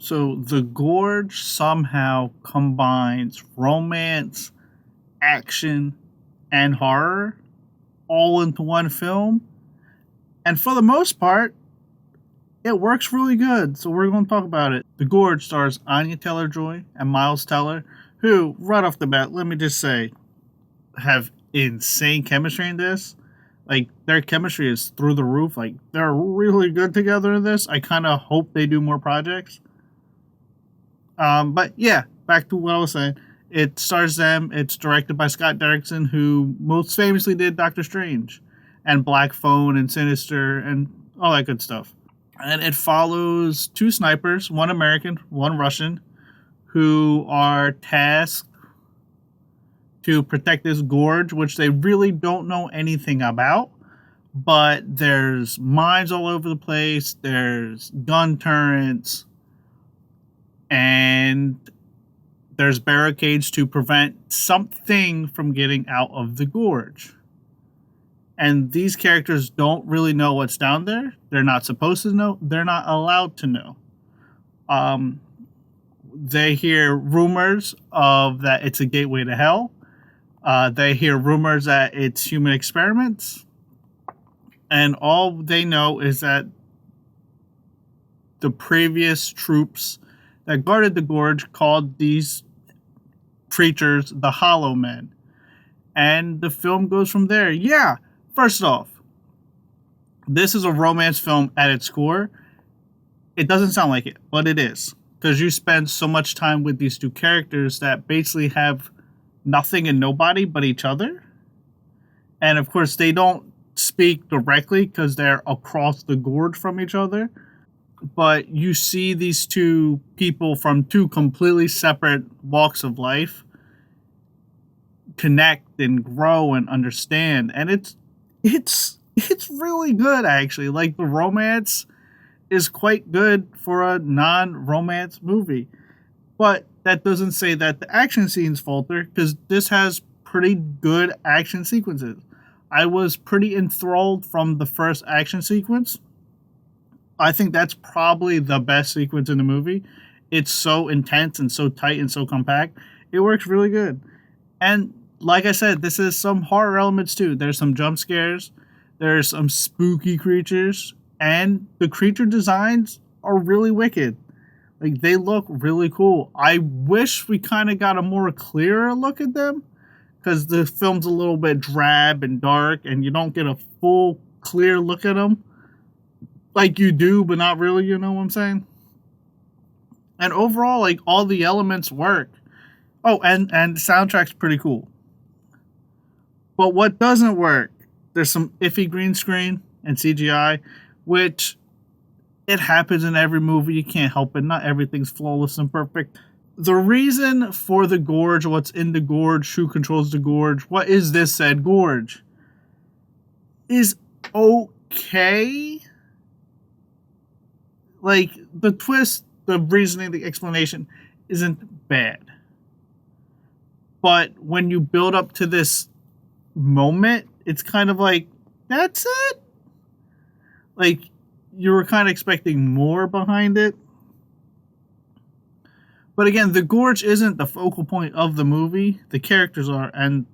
So the Gorge somehow combines romance, action, and horror all into one film. And for the most part, it works really good. So we're going to talk about it. The Gorge stars Anya Taylor-Joy and Miles Teller, who, right off the bat, let me just say, have insane chemistry in this. Like, their chemistry is through the roof. Like, they're really good together in this. I kind of hope they do more projects. But yeah, back to what I was saying. It stars them. It's directed by Scott Derrickson, who most famously did Doctor Strange and Black Phone and Sinister and all that good stuff. And it follows two snipers, one American, one Russian, who are tasked to protect this gorge, which they really don't know anything about. But there's mines all over the place, there's gun turrets, and there's barricades to prevent something from getting out of the gorge. And these characters don't really know what's down there. They're not supposed to know. They're not allowed to know. They hear rumors of that it's a gateway to hell. They hear rumors that it's human experiments. And all they know is that the previous troops that guarded the gorge called these creatures the Hollow Men. And the film goes from there. Yeah, first off, this is a romance film at its core. It doesn't sound like it, but it is. Because you spend so much time with these two characters that basically have nothing and nobody but each other. And of course, they don't speak directly because they're across the gorge from each other. But you see these two people from two completely separate walks of life connect and grow and understand. And it's really good, actually. Like, the romance is quite good for a non-romance movie. But that doesn't say that the action scenes falter, because this has pretty good action sequences. I was pretty enthralled from the first action sequence. I think that's probably the best sequence in the movie. It's so intense and so tight and so compact. It works really good. And like I said, this is some horror elements too. There's some jump scares. There's some spooky creatures. And the creature designs are really wicked. Like, they look really cool. I wish we kind of got a more clearer look at them, because the film's a little bit drab and dark and you don't get a full clear look at them. Like, you do, but not really, you know what I'm saying? And overall, like, all the elements work. Oh, and the soundtrack's pretty cool. But what doesn't work, there's some iffy green screen and CGI, which it happens in every movie. You can't help it. Not everything's flawless and perfect. The reason for the gorge, what's in the gorge, who controls the gorge, what is this said gorge, is okay. Like, the twist, the reasoning, the explanation isn't bad. But when you build up to this moment, it's kind of like, that's it? Like, you were kind of expecting more behind it. But again, the gorge isn't the focal point of the movie. The characters are, and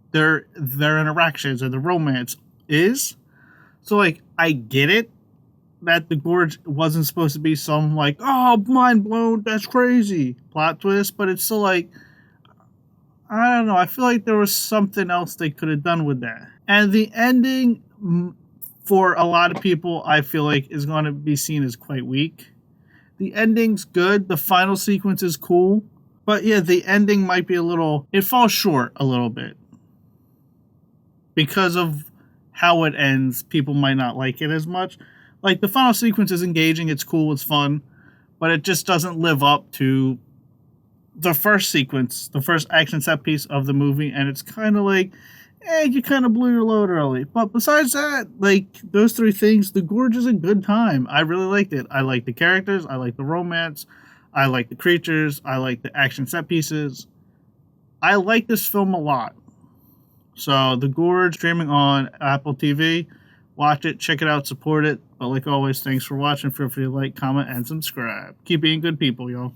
their interactions and the romance is. So, like, I get it that the gorge wasn't supposed to be some, like, oh, mind blown, that's crazy plot twist, but it's still like, I don't know, I feel like there was something else they could have done with that. And the ending, for a lot of people, I feel like is going to be seen as quite weak. The ending's good, the final sequence is cool, but yeah, the ending might be it falls short a little bit. Because of how it ends, people might not like it as much. Like, the final sequence is engaging, it's cool, it's fun, but it just doesn't live up to the first sequence, the first action set piece of the movie, and it's kind of like, you kind of blew your load early. But besides that, like, those three things, The Gorge is a good time. I really liked it. I like the characters, I like the romance, I like the creatures, I like the action set pieces. I like this film a lot. So, The Gorge, streaming on Apple TV. Watch it, check it out, support it. But like always, thanks for watching. Feel free to like, comment, and subscribe. Keep being good people, y'all.